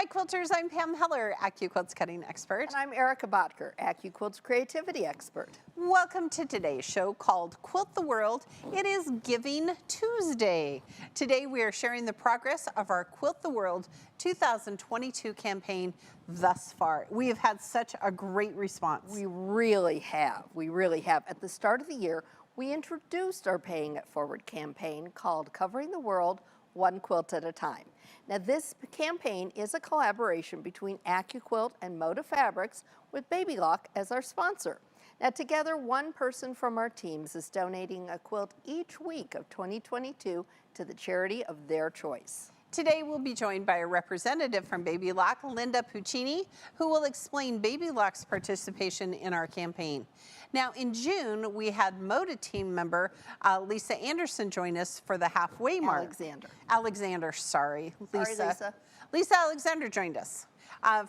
Hi Quilters, I'm Pam Heller, AccuQuilts cutting expert. And I'm Erica Botker, AccuQuilt's creativity expert. Welcome to today's show called Quilt the World. It is Giving Tuesday. Today we are sharing the progress of our Quilt the World 2022 campaign thus far. We have had such a great response. We really have. At the start of the year, we introduced our Paying It Forward campaign called Covering the World One Quilt at a Time. Now this campaign is a collaboration between AccuQuilt and Moda Fabrics with Baby Lock as our sponsor. Now together, one person from our teams is donating a quilt each week of 2022 to the charity of their choice. Today we'll be joined by a representative from Baby Lock, Linda Puccini, who will explain Baby Lock's participation in our campaign. Now in June, we had Moda team member Lisa Anderson join us for the halfway mark. Lisa Alexander joined us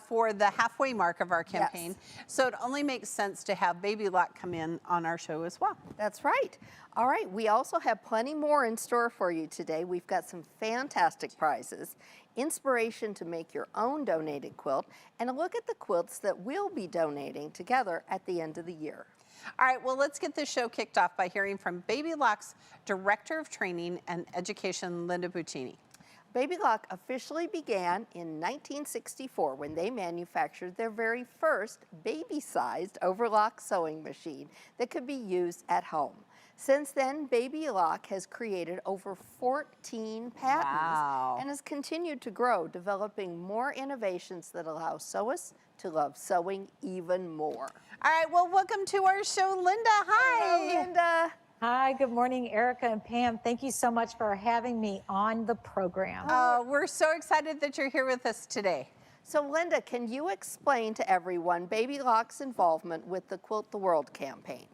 for the halfway mark of our campaign. Yes. So it only makes sense to have Baby Lock come in on our show as well. That's right. All right, we also have plenty more in store for you today. We've got some fantastic prizes, inspiration to make your own donated quilt, and a look at the quilts that we'll be donating together at the end of the year. All right, well, let's get this show kicked off by hearing from Baby Lock's Director of Training and Education, Linda Puccini. Baby Lock officially began in 1964 when they manufactured their very first baby-sized overlock sewing machine that could be used at home. Since then, Baby Lock has created over 14 patents and has continued to grow, developing more innovations that allow sewists to love sewing even more. All right, well, welcome to our show, Linda. Hi. Hello, Linda. Hi, good morning, Erica and Pam. Thank you so much for having me on the program. We're so excited that you're here with us today. So, Linda, can you explain to everyone Baby Lock's involvement with the Quilt the World campaign?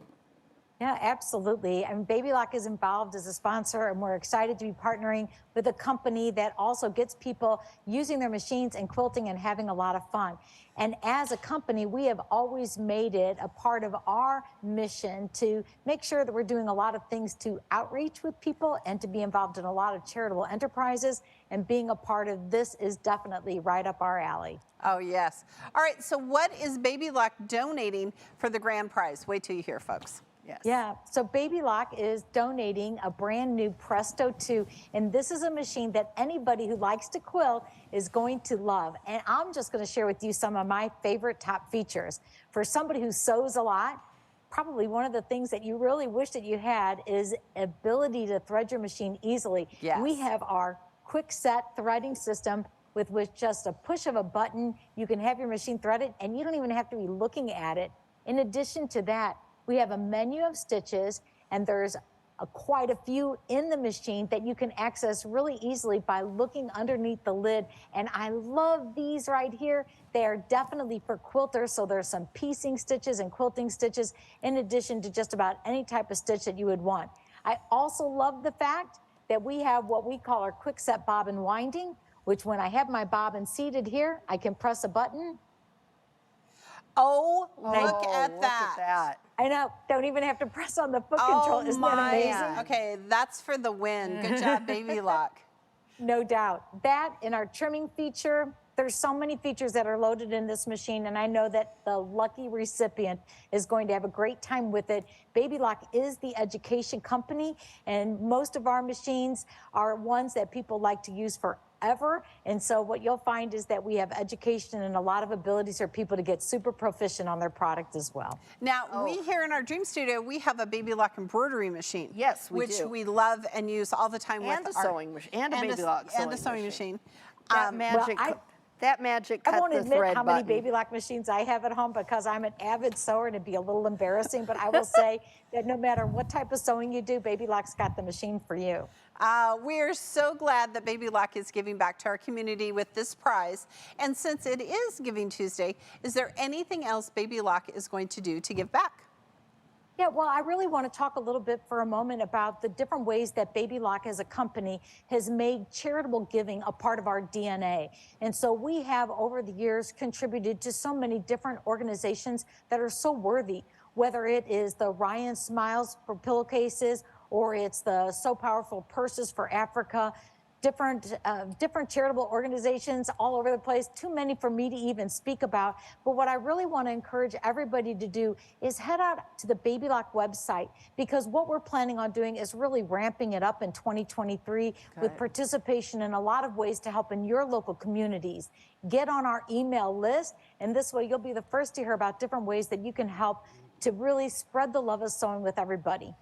Yeah, absolutely. I mean, Baby Lock is involved as a sponsor, and we're excited to be partnering with a company that also gets people using their machines and quilting and having a lot of fun. And as a company, we have always made it a part of our mission to make sure that we're doing a lot of things to outreach with people and to be involved in a lot of charitable enterprises. And being a part of this is definitely right up our alley. Oh, yes. All right, so what is Baby Lock donating for the grand prize? Wait till you hear, folks. Yes. Yeah, so Baby Lock is donating a brand new Presto 2, and this is a machine that anybody who likes to quilt is going to love. And I'm just going to share with you some of my favorite top features. For somebody who sews a lot, probably one of the things that you really wish that you had is ability to thread your machine easily. Yes. We have our quick set threading system with just a push of a button, you can have your machine threaded and you don't even have to be looking at it. In addition to that, we have a menu of stitches, and there's quite a few in the machine that you can access really easily by looking underneath the lid. And I love these right here. They are definitely for quilters, so there's some piecing stitches and quilting stitches in addition to just about any type of stitch that you would want. I also love the fact that we have what we call our quick set bobbin winding, which when I have my bobbin seated here, I can press a button. Oh, look at that. I know, don't even have to press on the foot control. Isn't that amazing? Okay, that's for the win. Good job, Baby Lock. No doubt. That and our trimming feature, there's so many features that are loaded in this machine, and I know that the lucky recipient is going to have a great time with it. Baby Lock is the education company, and most of our machines are ones that people like to use forever. And so what you'll find is that we have education and a lot of abilities for people to get super proficient on their product as well. Now, we here in our Dream Studio, we have a Baby Lock embroidery machine. Yes, we do. Which we love and use all the time and with a sewing machine. And a Baby Lock sewing machine. That magic. That magic cut the thread button. I won't admit how many Baby Lock machines I have at home because I'm an avid sewer and it'd be a little embarrassing, but I will say that no matter what type of sewing you do, Baby Lock's got the machine for you. We're so glad that Baby Lock is giving back to our community with this prize. And since it is Giving Tuesday, is there anything else Baby Lock is going to do to give back? Yeah, well, I really want to talk a little bit for a moment about the different ways that Baby Lock as a company has made charitable giving a part of our DNA. And so we have over the years contributed to so many different organizations that are so worthy, whether it is the Ryan Smiles for pillowcases or it's the So Powerful Purses for Africa. different charitable organizations all over the place, too many for me to even speak about. But what I really want to encourage everybody to do is head out to the Baby Lock website, because what we're planning on doing is really ramping it up in 2023 with participation in a lot of ways to help in your local communities. Get on our email list, and this way you'll be the first to hear about different ways that you can help to really spread the love of sewing with everybody.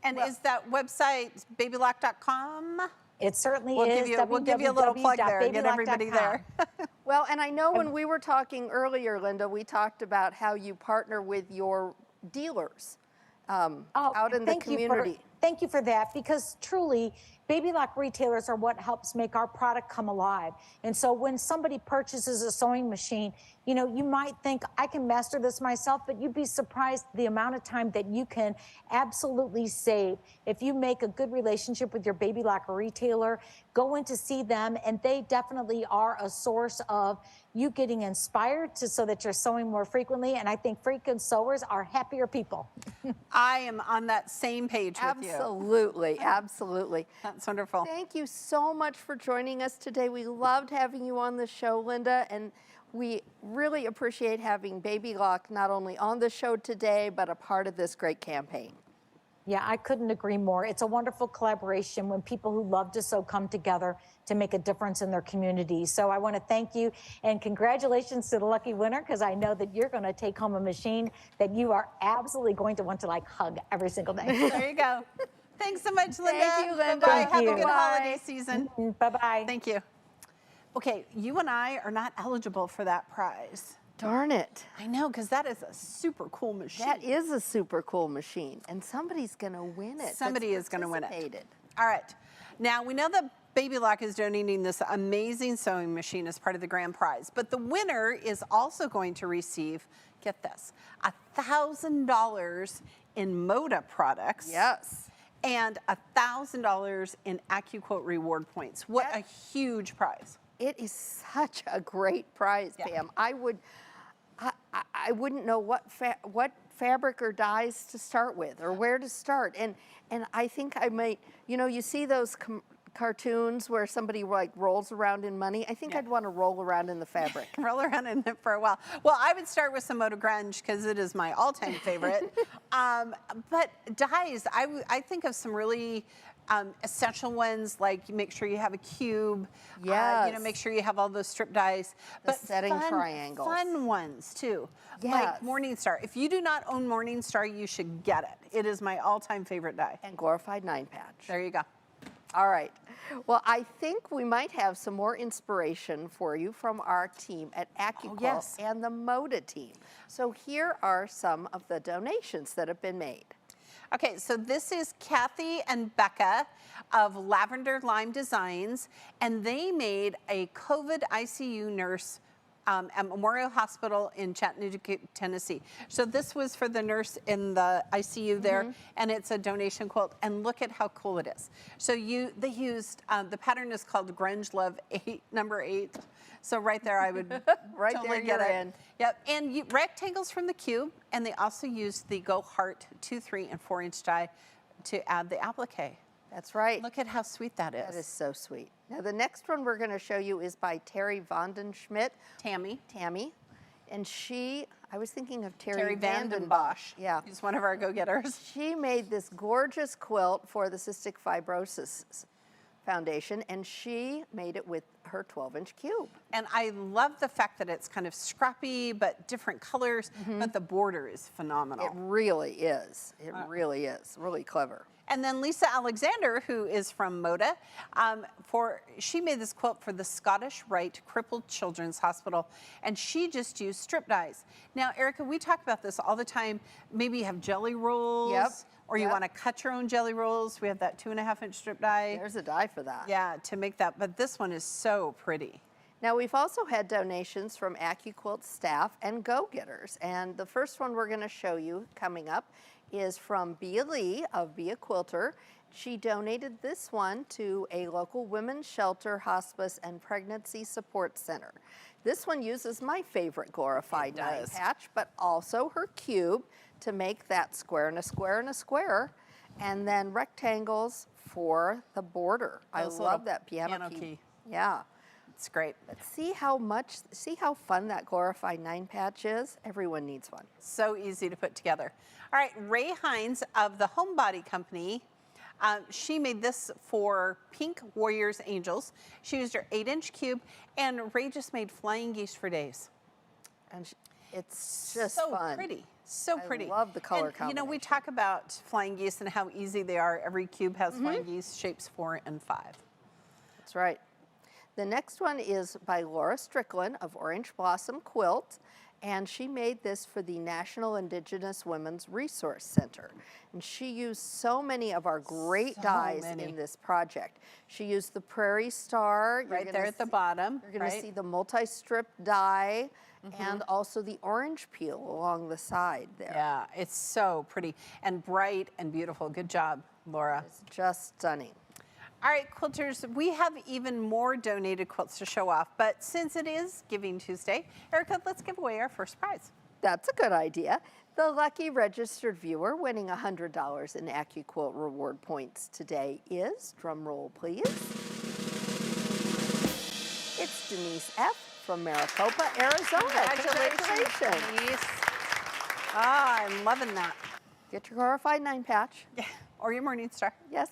And is that website babylock.com? It certainly We'll is. give you a little plug there, get everybody there. Well, and I know when we were talking earlier, Linda, we talked about how you partner with your dealers out in the community. Thank you for that, because truly, Baby Lock retailers are what helps make our product come alive. And so when somebody purchases a sewing machine, you know, you might think, I can master this myself, but you'd be surprised the amount of time that you can absolutely save if you make a good relationship with your Baby Lock retailer. Go in to see them, and they definitely are a source of you getting inspired so that you're sewing more frequently. And I think frequent sewers are happier people. I am on that same page with you. Absolutely, absolutely. That's wonderful. Thank you so much for joining us today. We loved having you on the show, Linda, and we really appreciate having Baby Lock not only on the show today, but a part of this great campaign. Yeah, I couldn't agree more. It's a wonderful collaboration when people who love to sew come together to make a difference in their community. So I want to thank you, and congratulations to the lucky winner, because I know that you're going to take home a machine that you are absolutely going to want to like hug every single day. There you go. Thanks so much, Linda. Thank you, Linda. Bye. Have a good Bye. holiday season. Bye-bye. Thank you. Okay, you and I are not eligible for that prize. Darn it. I know, because that is a super cool machine. That is a super cool machine, and somebody's going to win it. Somebody is going to win it. Participated. All right. Now, we know that Baby Lock is donating this amazing sewing machine as part of the grand prize, but the winner is also going to receive, get this, $1,000 in Moda products. Yes. And $1,000 in AccuQuote reward points. What a huge prize. It is such a great prize, Pam. I wouldn't know what fabric or dyes to start with, or where to start. And I think I might, you know, you see those cartoons where somebody like rolls around in money. I think I'd want to roll around in the fabric. Roll around in it for a while. Well, I would start with some Moda Grunge because it is my all-time favorite. But dyes, I think of some really essential ones, like make sure you have a cube. Yes. You know, make sure you have all those strip dyes. But setting triangles. Fun ones too. Yes. Like Morningstar. If you do not own Morningstar, you should get it. It is my all-time favorite dye. And glorified 9-patch. There you go. All right. Well, I think we might have some more inspiration for you from our team at AccuQuilt and the Moda team. So here are some of the donations that have been made. Okay, so this is Kathy and Becca of Lavender Lime Designs, and they made a COVID ICU nurse at Memorial Hospital in Chattanooga, Tennessee. So this was for the nurse in the ICU there, and it's a donation quilt. And look at how cool it is. So they used, the pattern is called Grunge Love 8, number 8. So right there, I would Right totally there, get you're it. in. Yep, and rectangles from the cube, and they also used the Go Heart 2, 3, and 4-inch die to add the applique. That's right. Look at how sweet that is. That is so sweet. Now, the next one we're going to show you is by Terry Vandenschmidt. Tammy. And I was thinking of Terry Vandenbosch. Vandenbosch. Yeah. He's one of our go-getters. She made this gorgeous quilt for the Cystic Fibrosis Foundation, and she made it with her 12-inch cube. And I love the fact that it's kind of scrappy, but different colors, but the border is phenomenal. It really is. It really is. Really clever. And then Lisa Alexander, who is from Moda, she made this quilt for the Scottish Rite Crippled Children's Hospital, and she just used strip dyes. Now, Erica, we talk about this all the time. Maybe you have jelly rolls, or you want to cut your own jelly rolls. We have that 2.5-inch strip die. There's a die for that. Yeah, to make that, but this one is so pretty. Now, we've also had donations from AccuQuilt staff and go-getters, and the first one we're going to show you coming up is from Bea Lee of Be a Quilter. She donated this one to a local women's shelter, hospice, and pregnancy support center. This one uses my favorite glorified 9-patch, but also her cube to make that square and a square and a square, and then rectangles for the border. I Those love little that piano key. key. Yeah. It's great. But see how fun that glorified 9-patch is? Everyone needs one. So easy to put together. All right, Ray Hines of the Homebody Company. She made this for Pink Warriors Angels. She used her 8-inch cube, and Ray just made flying geese for days. And it's just so fun. pretty, so pretty. I love the color and, you know, we combination. talk about flying geese and how easy they are. Every cube has flying geese, shapes 4 and 5. That's right. The next one is by Laura Strickland of Orange Blossom Quilt, and she made this for the National Indigenous Women's Resource Center. And she used so many of our great dyes in this project. She used the Prairie Star. Right there at the bottom. You're going to see the multi-strip dye and also the orange peel along the side there. Yeah, it's so pretty and bright and beautiful. Good job, Laura. It's just stunning. All right, quilters, we have even more donated quilts to show off, but since it is Giving Tuesday, Erica, let's give away our first prize. That's a good idea. The lucky registered viewer winning $100 in AccuQuilt reward points today is, drum roll please, it's Denise F. from Maricopa, Arizona. Congratulations. Denise. Ah, I'm loving that. Get your glorified 9-patch. Yeah, or your Morning Star. Yes.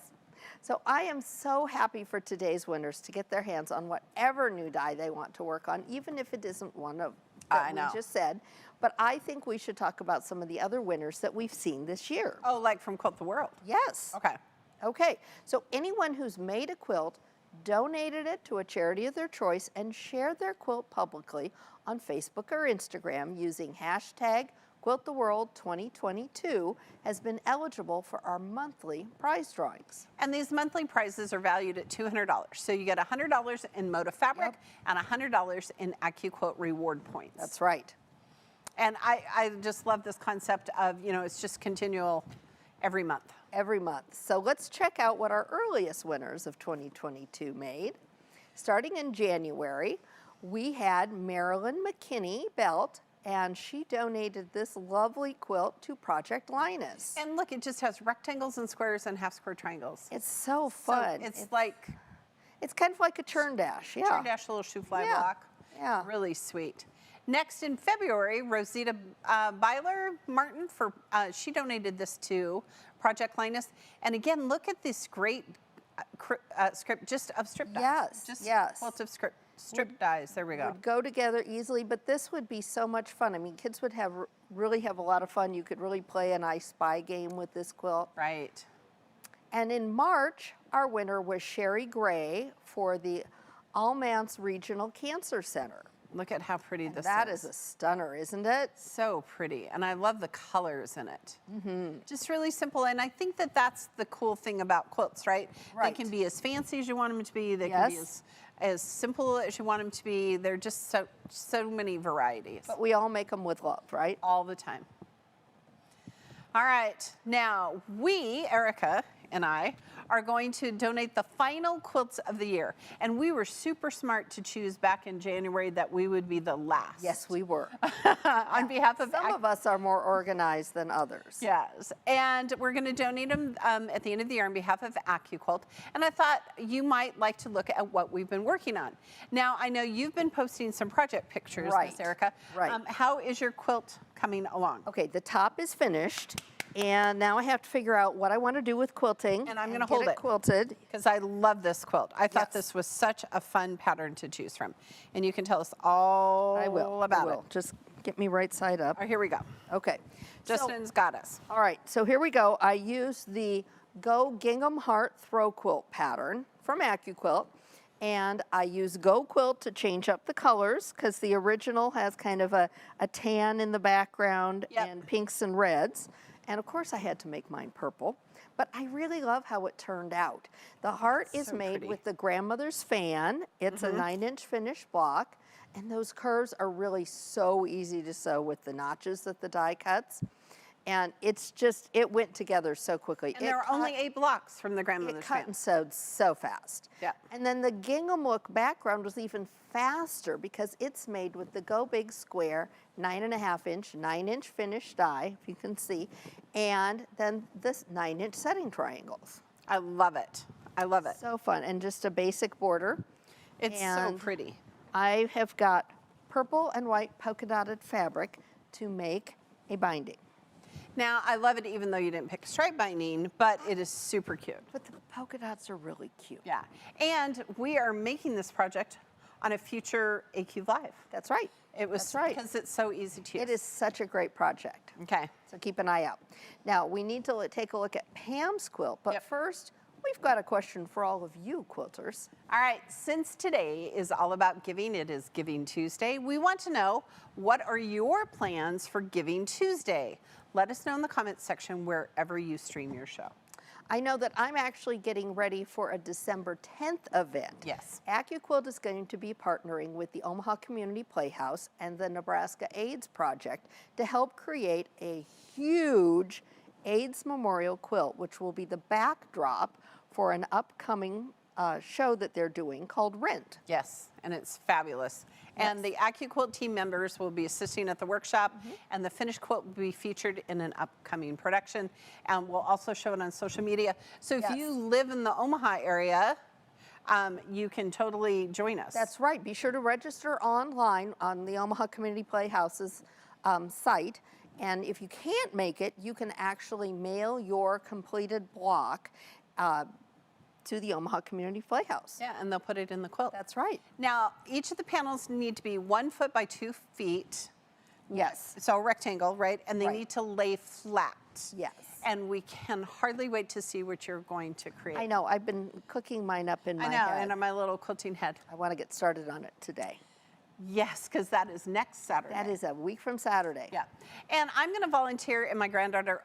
So I am so happy for today's winners to get their hands on whatever new die they want to work on, even if it isn't one of that we just said. But I think we should talk about some of the other winners that we've seen this year. Oh, like from Quilt the World? Yes. Okay. Okay, so anyone who's made a quilt, donated it to a charity of their choice, and shared their quilt publicly on Facebook or Instagram using hashtag QuiltTheWorld2022 has been eligible for our monthly prize drawings. And these monthly prizes are valued at $200. So you get $100 in Moda fabric and $100 in AccuQuilt reward points. That's right. And I just love this concept of, you know, it's just continual every month. Every month. So let's check out what our earliest winners of 2022 made. Starting in January, we had Marilyn McKinney Belt, and she donated this lovely quilt to Project Linus. And look, it just has rectangles and squares and half square triangles. It's so fun. So it's like it's kind of like a churn dash. Yeah. Churn dash little shoe fly block. Yeah. Really sweet. Next in February, Rosita Byler Martin she donated this to Project Linus. And again, look at this great script just of strip dies. Yes. Just yes. quilts of strip dies. There we go. Would go together easily, but this would be so much fun. I mean, kids would really have a lot of fun. You could really play an I Spy game with this quilt. Right. And in March, our winner was Sherry Gray for the Almance Regional Cancer Center. Look at how pretty this is. That is a stunner, isn't it? So pretty. And I love the colors in it. Just really simple. And I think that that's the cool thing about quilts, right? They can be as fancy as you want them to be. They can be as simple as you want them to be. They're just so many varieties. But we all make them with love, right? All the time. All right. Now, we, Erica and I, are going to donate the final quilts of the year. And we were super smart to choose back in January that we would be the last. Yes, we were. On behalf of Some of us are more organized than others. Yes, and we're going to donate them at the end of the year on behalf of AccuQuilt. And I thought you might like to look at what we've been working on. Now, I know you've been posting some project pictures, Miss Erica. Right. How is your quilt coming along? Okay, the top is finished. And now I have to figure out what I want to do with quilting. And I'm going to hold it quilted. because I love this quilt. I thought this was such a fun pattern to choose from. And you can tell us all about it. Just get me right side up. All right, here we go. Okay. Justin's got us. All right, so here we go. I used the Go Gingham Heart Throw Quilt pattern from AccuQuilt. And I use Go Quilt to change up the colors because the original has kind of a tan in the background and pinks and reds. And of course I had to make mine purple, but I really love how it turned out. The heart is made with the grandmother's fan. It's a 9-inch finished block, and those curves are really so easy to sew with the notches that the die cuts. And it's just, it went together so quickly. And there are only 8 blocks from the grandmother's fan. It cut and sewed so fast. Yeah. And then the gingham look background was even faster because it's made with the Go Big Square 9.5-inch, 9-inch finished die, if you can see, and then this 9-inch setting triangles. I love it. I love it. So fun, and just a basic border. It's so And pretty. I have got purple and white polka dotted fabric to make a binding. Now, I love it even though you didn't pick stripe binding, but it is super cute. But the polka dots are really cute. Yeah. And we are making this project on a future AQ Live. That's right. It was That's right. because it's so easy to use. It is such a great project. Okay. So keep an eye out. Now, we need to take a look at Pam's quilt, but Yep. first, we've got a question for all of you quilters. All right, since today is all about giving, it is Giving Tuesday, we want to know, what are your plans for Giving Tuesday? Let us know in the comments section wherever you stream your show. I know that I'm actually getting ready for a December 10th event. Yes. AccuQuilt is going to be partnering with the Omaha Community Playhouse and the Nebraska AIDS Project to help create a huge AIDS memorial quilt, which will be the backdrop for an upcoming show that they're doing called Rent. Yes, and it's fabulous. And the AccuQuilt team members will be assisting at the workshop, and the finished quilt will be featured in an upcoming production, and we'll also show it on social media. So if you live in the Omaha area, you can totally join us. That's right. Be sure to register online on the Omaha Community Playhouse's site. And if you can't make it, you can actually mail your completed block to the Omaha Community Playhouse. Yeah, and they'll put it in the quilt. That's right. Now, each of the panels need to be 1 foot by 2 feet. Yes. So a rectangle, right? And they Right. need to lay flat. Yes. And we can hardly wait to see what you're going to create. I know. I've been cooking mine up in my I know, head. and on my little quilting head. I want to get started on it today. Yes, because that is next Saturday. That is a week from Saturday. Yeah. And I'm going to volunteer in my granddaughter's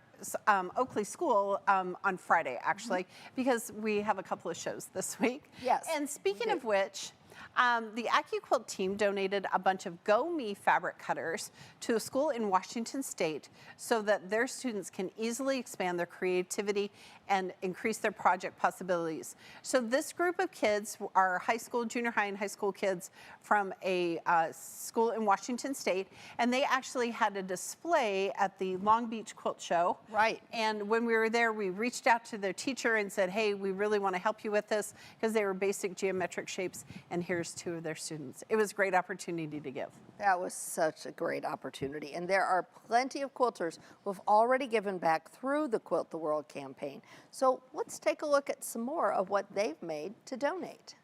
Oakley school on Friday, actually, because we have a couple of shows this week. Yes, And speaking we do. of which, the AccuQuilt team donated a bunch of Go Me fabric cutters to a school in Washington State so that their students can easily expand their creativity and increase their project possibilities. So this group of kids are high school, junior high and high school kids from a school in Washington State, and they actually had a display at the Long Beach Quilt Show. Right. And when we were there, we reached out to their teacher and said, hey, we really want to help you with this, because they were basic geometric shapes, and here's 2 of their students. It was a great opportunity to give. That was such a great opportunity. And there are plenty of quilters who have already given back through the Quilt the World campaign. So let's take a look at some more of what they've made to donate.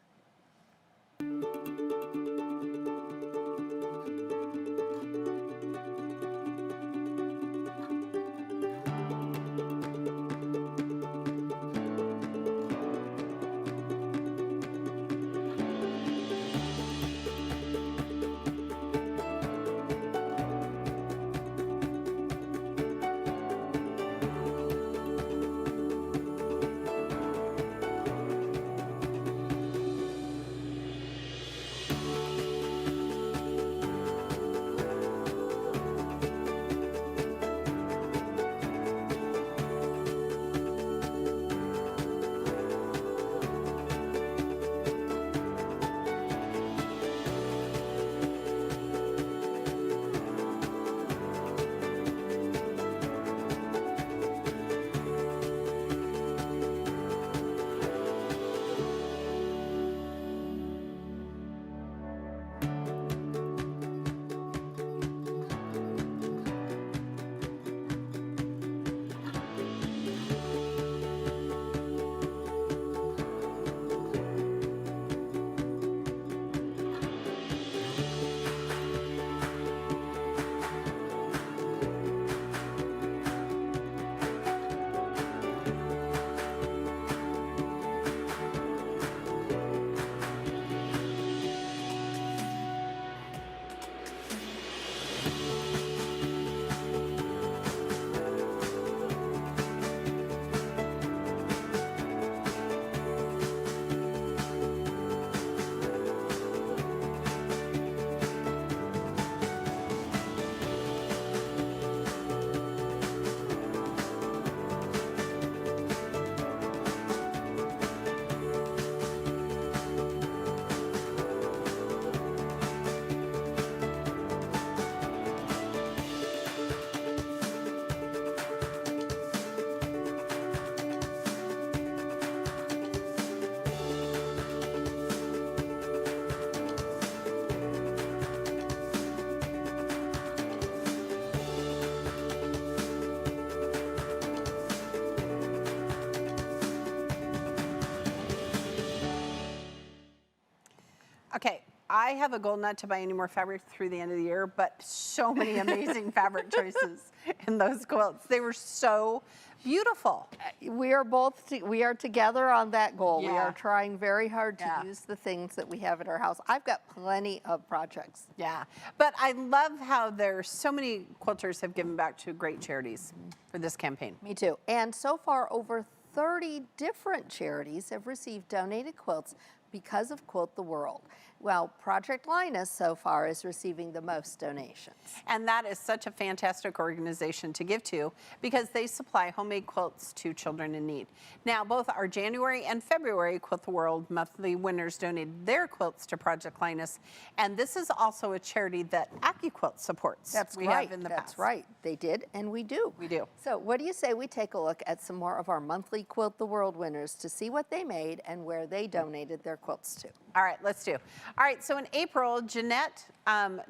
Okay, I have a goal not to buy any more fabric through the end of the year, but so many amazing fabric choices in those quilts. They were so beautiful. We are together on that goal. We Yeah. are trying very hard to Yeah. use the things that we have at our house. I've got plenty of projects. Yeah, but I love how there's so many quilters have given back to great charities for this campaign. Me too. And so far, over 30 different charities have received donated quilts because of Quilt the World. Well, Project Linus so far is receiving the most donations. And that is such a fantastic organization to give to because they supply homemade quilts to children in need. Now, both our January and February Quilt the World monthly winners donated their quilts to Project Linus. And this is also a charity that AccuQuilt supports. That's we right. have in the That's past. right. They did, and we do. We do. So what do you say we take a look at some more of our monthly Quilt the World winners to see what they made and where they donated their quilts to? All right, let's do. All right, so in April, Jeanette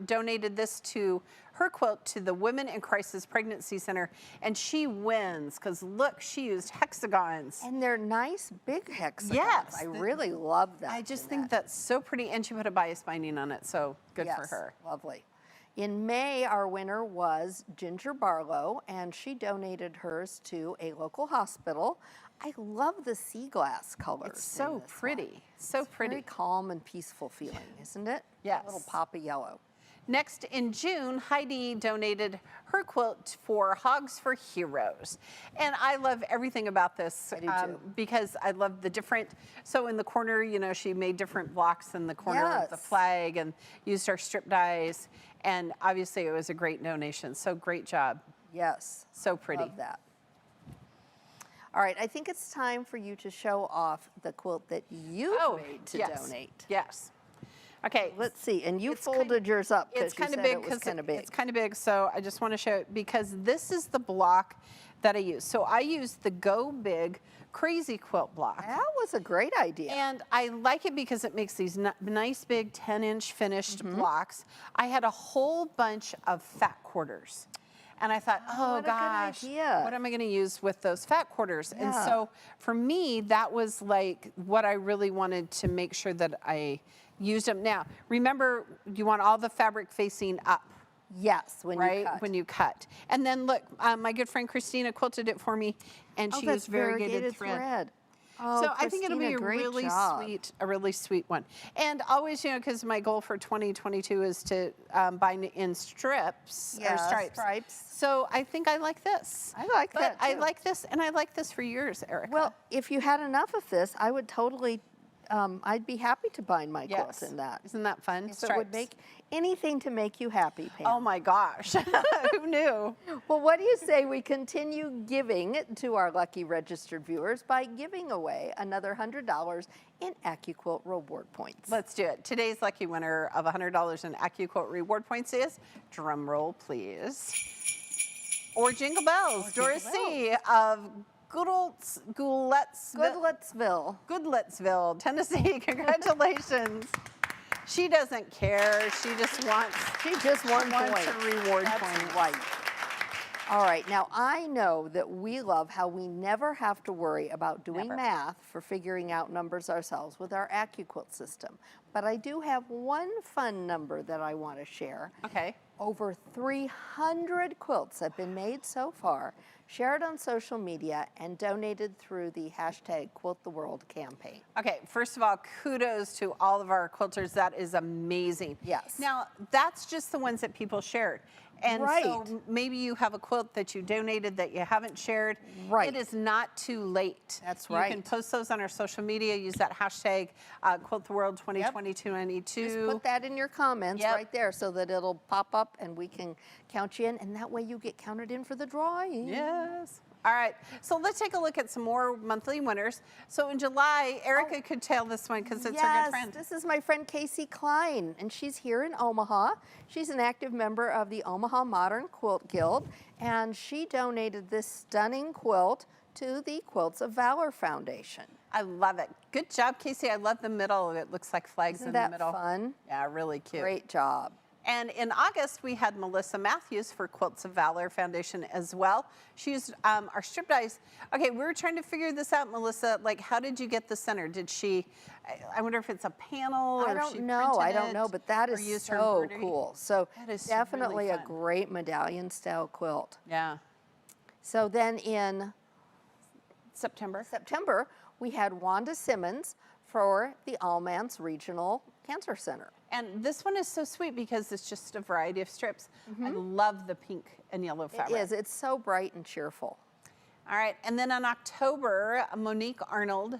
donated this to her quilt to the Women in Crisis Pregnancy Center, and she wins because look, she used hexagons. And they're nice big hexagons. Yes, I really love that. I just think that's so pretty, and she put a bias binding on it, so good for her. Lovely. In May, our winner was Ginger Barlow, and she donated hers to a local hospital. I love the sea glass colors. It's so in this pretty, one. so It's pretty. Very calm and peaceful feeling, isn't it? Yes. A little pop of yellow. Next, in June, Heidi donated her quilt for Hogs for Heroes. And I love everything about this I do too. because I love the different, so in the corner, you know, she made different blocks in the corner of the Yes. flag and used our strip dies. And obviously it was a great donation, so great job. Yes. So pretty. Love that. All right, I think it's time for you to show off the quilt that you made to yes, donate. Yes. Okay, Let's see, and you It's kind- folded yours up it's because you kind of said big it was because kind of big. it's kind of big. So I just want to show it because this is the block that I use. So I use the Go Big Crazy Quilt block. That was a great idea. And I like it because it makes these nice big 10-inch finished Mm-hmm. blocks. I had a whole bunch of fat quarters. And I thought, oh what a good gosh, idea. what am I going to use with those fat quarters? And Yeah. so for me, that was like what I really wanted to make sure that I used them. Now, remember, you want all the fabric facing up, Yes, when right? you cut. When you cut. And then look, my good friend Christina quilted it for me, and she that's used variegated thread. Oh, So I think it'll be a Christina, great really job. really sweet one. And always, you know, because my goal for 2022 is to bind it in strips or Yes, stripes. stripes. So I think I like this. I like But that, I too. like this, and I like this for years, Erica. Well, if you had enough of this, I would totally, I'd be happy to bind my yes. quilt in that. Isn't that fun? If it would make anything to make you happy, Pam. Oh my gosh, who knew? Well, what do you say we continue giving to our lucky registered viewers by giving away another $100 in AccuQuilt reward points? Let's do it. Today's lucky winner of $100 in AccuQuilt reward points is, drum roll please, or Jingle Bells, Doris C. of Goodlettsville. Goodlettsville, Tennessee. Congratulations. She doesn't care. She just wants one wants point. a reward That's point. right. All right, now I know that we love how we never have to worry about doing Never. math for figuring out numbers ourselves with our AccuQuilt system. But I do have one fun number that I want to share. Okay. Over 300 quilts have been made so far, shared on social media, and donated through the hashtag Quilt the World campaign. Okay, first of all, kudos to all of our quilters. That is amazing. Yes. Now, that's just the ones that people shared. And so Right. maybe you have a quilt that you donated that you haven't shared. Right. It is not too late. That's You can right. post those on our social media. Use that hashtag Quilt the World 2022-92. Just put that in your comments Yep. right there so that it'll pop up and we can count you in, and that way you get counted in for the drawing. Yes. All right. So let's take a look at some more monthly winners. So in July, Erica could tell this one because it's her good friend. This is my friend Casey Klein, and she's here in Omaha. She's an active member of the Omaha Modern Quilt Guild, and she donated this stunning quilt to the Quilts of Valor Foundation. I love it. Good job, Casey. I love the middle. It looks like flags Isn't in that the middle. fun? Yeah, really cute. Great job. And in August, we had Melissa Matthews for Quilts of Valor Foundation as well. She used our strip dies. Okay, we were trying to figure this out, Melissa. Like, how did you get the center? Did she, I wonder if it's a panel or I if don't she know. I don't printed know, it but that or is used her so embroidery? cool. So That is definitely really a fun. great medallion style quilt. Yeah. So then in September. September, we had Wanda Simmons for the Allmans Regional Cancer Center. And this one is so sweet because it's just a variety of strips. I love the pink and yellow It fabric. is. It's so bright and cheerful. All right, and then in October, Monique Arnold.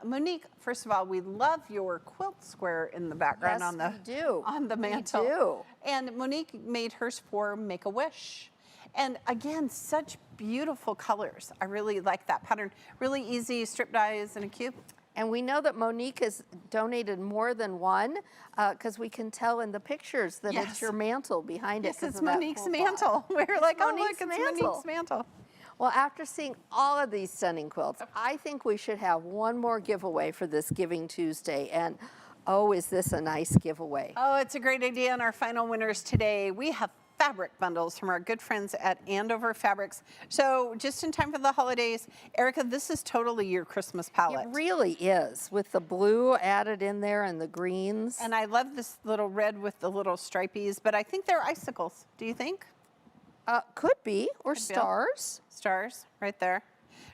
Monique, first of all, we love your quilt square in the background Yes, on the we do. on the We mantle. do. And Monique made hers for Make-A-Wish. And again, such beautiful colors. I really like that pattern. Really easy strip dies in a cube. And we know that Monique has donated more than one because we can tell in the pictures that Yes. it's your mantle behind it. Yes, 'cause it's of that Monique's full mantle. We were like, oh, look, Monique's it's mantle. Monique's mantle. Well, after seeing all of these stunning quilts, I think we should have one more giveaway for this Giving Tuesday. And oh, is this a nice giveaway? Oh, it's a great idea. And our final winners today, we have fabric bundles from our good friends at Andover Fabrics. So just in time for the holidays, Erica, this is totally your Christmas palette. It really is, with the blue added in there and the greens. And I love this little red with the little stripies, but I think they're icicles. Do you think? Could be, or be. stars. Stars, right there.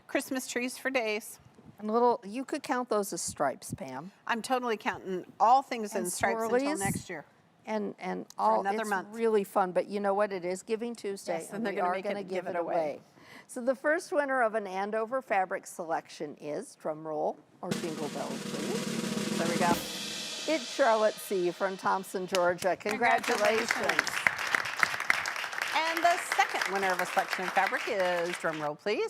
Christmas trees for days. And little, you could count those as stripes, Pam. I'm totally counting all things in And stripes until swirlies. next year. And all, another it's month. really fun. But you know what? It is Giving Tuesday, Yes, and they're we gonna are make going to it- give it away. So the first winner of an Andover Fabric selection is, drum roll or jingle bells, please. There we go. It's Charlotte C. from Thompson, Georgia. Congratulations. And the second winner of a selection of fabric is, drum roll please,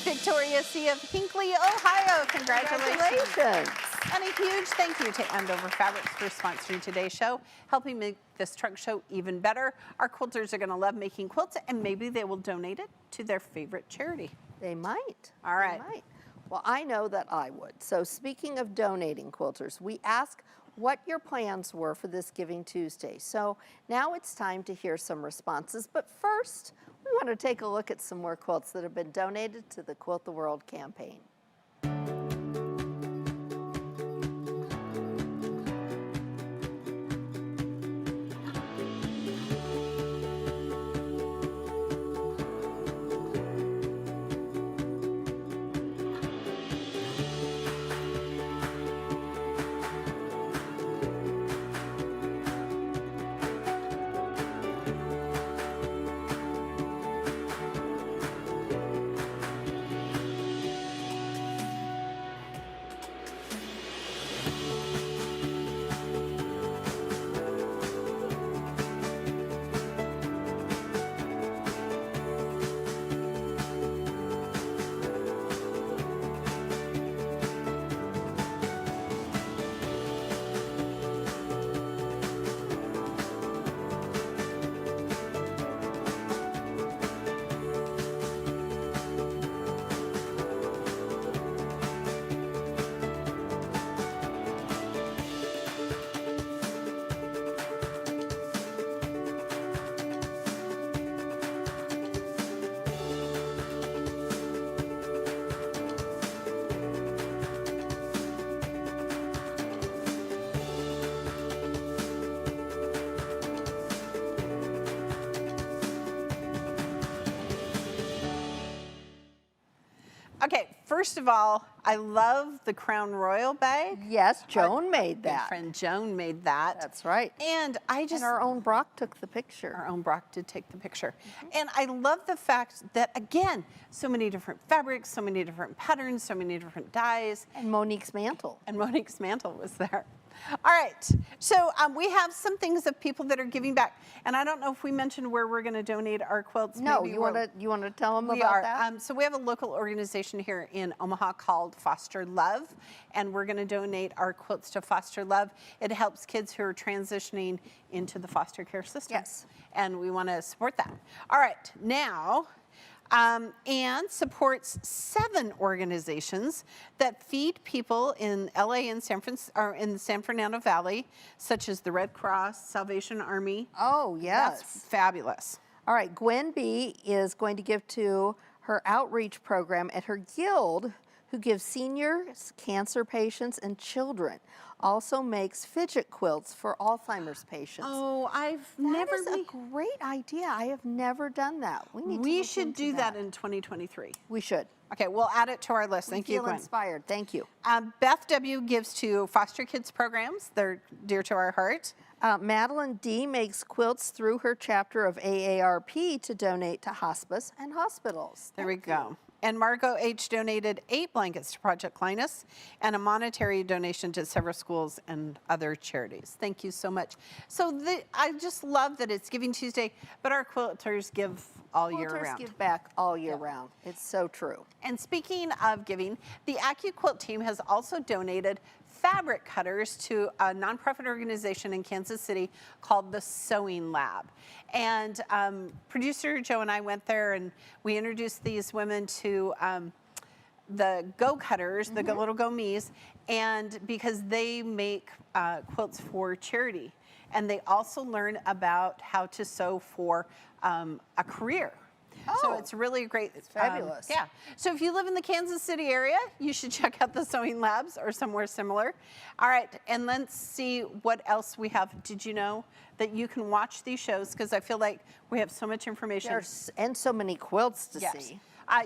Victoria C. of Hinckley, Ohio. Congratulations. Congratulations. And a huge thank you to Andover Fabrics for sponsoring today's show, helping make this trunk show even better. Our quilters are going to love making quilts, and maybe they will donate it to their favorite charity. They might. All right. They might. Well, I know that I would. So speaking of donating quilters, we ask what your plans were for this Giving Tuesday. So now it's time to hear some responses. But first, we want to take a look at some more quilts that have been donated to the Quilt the World campaign. Okay, first of all, I love the Crown Royal bag. Yes, Joan made My that. friend Joan made that. That's right. And I just, And our own Brock took the picture. our own Brock did take the picture. And I love the fact that, again, so many different fabrics, so many different patterns, so many different dyes. And Monique's mantle. And Monique's mantle was there. All right, so we have some things of people that are giving back. And I don't know if we mentioned where we're going to donate our quilts. No, Maybe you we'll- want to tell them We about are. that? So we have a local organization here in Omaha called Foster Love, and we're going to donate our quilts to Foster Love. It helps kids who are transitioning into the foster care system. Yes. And we want to support that. All right, now and supports 7 organizations that feed people in LA and or in the San Fernando Valley, such as the Red Cross, Salvation Army. Oh, yes. That's fabulous. All right, Gwen B is going to give to her outreach program at her guild, who gives seniors, cancer patients, and children. Also makes fidget quilts for Alzheimer's patients. Oh, I've That never. is a great idea. I have never done that. We should do that in 2023. We should. Okay, we'll add it to our list. Thank you, Feel Gwen. inspired. Thank you. Beth W. gives to foster kids programs. They're dear to our heart. Madeline D makes quilts through her chapter of AARP to donate to hospice and hospitals. There we go. And Margot H. donated 8 blankets to Project Linus and a monetary donation to several schools and other charities. Thank you so much. So I just love that it's Giving Tuesday, but our quilters give all year round. Quilters give back all year round. It's so true. And speaking of giving, the AccuQuilt team has also donated fabric cutters to a nonprofit organization in Kansas City called the Sewing Lab. And producer Joe and I went there and we introduced these women to the Go Cutters, the little Go Me's, and because they make quilts for charity. And they also learn about how to sew for a career. So it's really great. It's fabulous. Yeah. So if you live in the Kansas City area, you should check out the Sewing Labs or somewhere similar. All right, and let's see what else we have. Did you know that you can watch these shows? Because I feel like we have so much information. And so many quilts to see.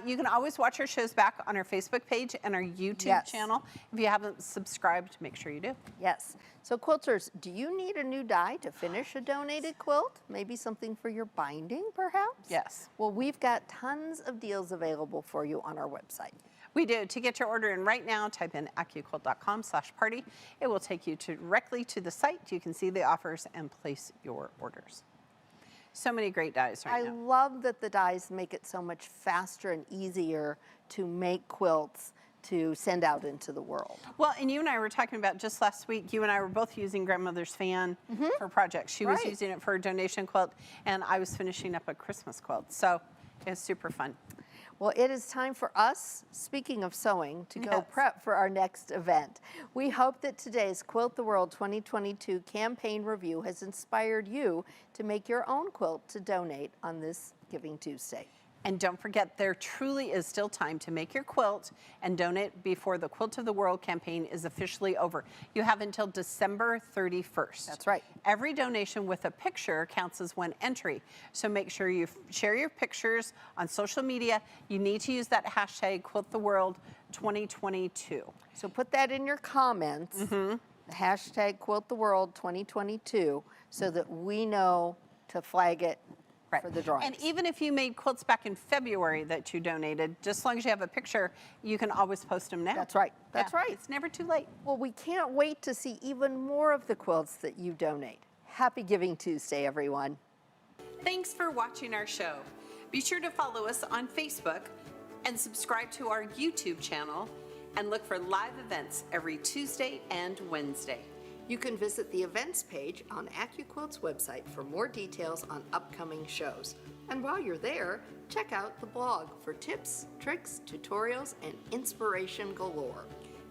You can always watch our shows back on our Facebook page and our YouTube channel. If you haven't subscribed, make sure you do. Yes. So quilters, do you need a new die to finish a donated quilt? Maybe something for your binding, perhaps? Yes. Well, we've got tons of deals available for you on our website. We do. To get your order in right now, type in accuquilt.com/party. It will take you directly to the site. You can see the offers and place your orders. So many great dies right now. I love that the dies make it so much faster and easier to make quilts to send out into the world. Well, and you and I were talking about just last week, you and I were both using Grandmother's Fan for projects. She was using it for a donation quilt, and I was finishing up a Christmas quilt. So it was super fun. Well, it is time for us, speaking of sewing, to go prep for our next event. We hope that today's Quilt the World 2022 campaign review has inspired you to make your own quilt to donate on this Giving Tuesday. And don't forget, there truly is still time to make your quilt and donate before the Quilt of the World campaign is officially over. You have until December 31st. That's right. Every donation with a picture counts as one entry. So make sure you share your pictures on social media. You need to use that hashtag #QuiltTheWorld2022. So put that in your comments, the hashtag #QuiltTheWorld2022, so that we know to flag it for the drawings. And even if you made quilts back in February that you donated, just as long as you have a picture, you can always post them now. That's right. That's right. It's never too late. Well, we can't wait to see even more of the quilts that you donate. Happy Giving Tuesday, everyone. Thanks for watching our show. Be sure to follow us on Facebook and subscribe to our YouTube channel and look for live events every Tuesday and Wednesday. You can visit the events page on AccuQuilt's website for more details on upcoming shows. And while you're there, check out the blog for tips, tricks, tutorials, and inspiration galore.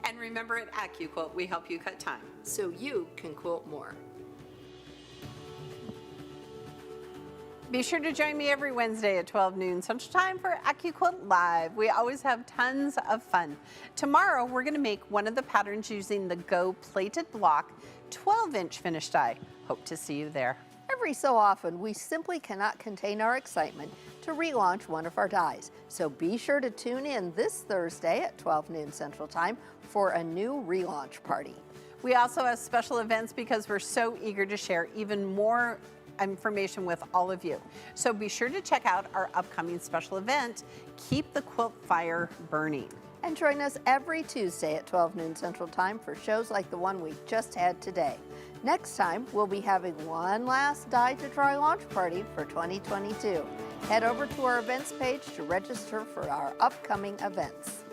And remember, at AccuQuilt, we help you cut time so you can quilt more. Be sure to join me every Wednesday at 12 noon Central Time for AccuQuilt Live. We always have tons of fun. Tomorrow, we're going to make one of the patterns using the Go Plated Block 12-inch finished die. Hope to see you there. Every so often, we simply cannot contain our excitement to relaunch one of our dies. So be sure to tune in this Thursday at 12 noon Central Time for a new relaunch party. We also have special events because we're so eager to share even more information with all of you. So be sure to check out our upcoming special event, Keep the Quilt Fire Burning. And join us every Tuesday at 12 noon Central Time for shows like the one we just had today. Next time, we'll be having one last Die to Try launch party for 2022. Head over to our events page to register for our upcoming events.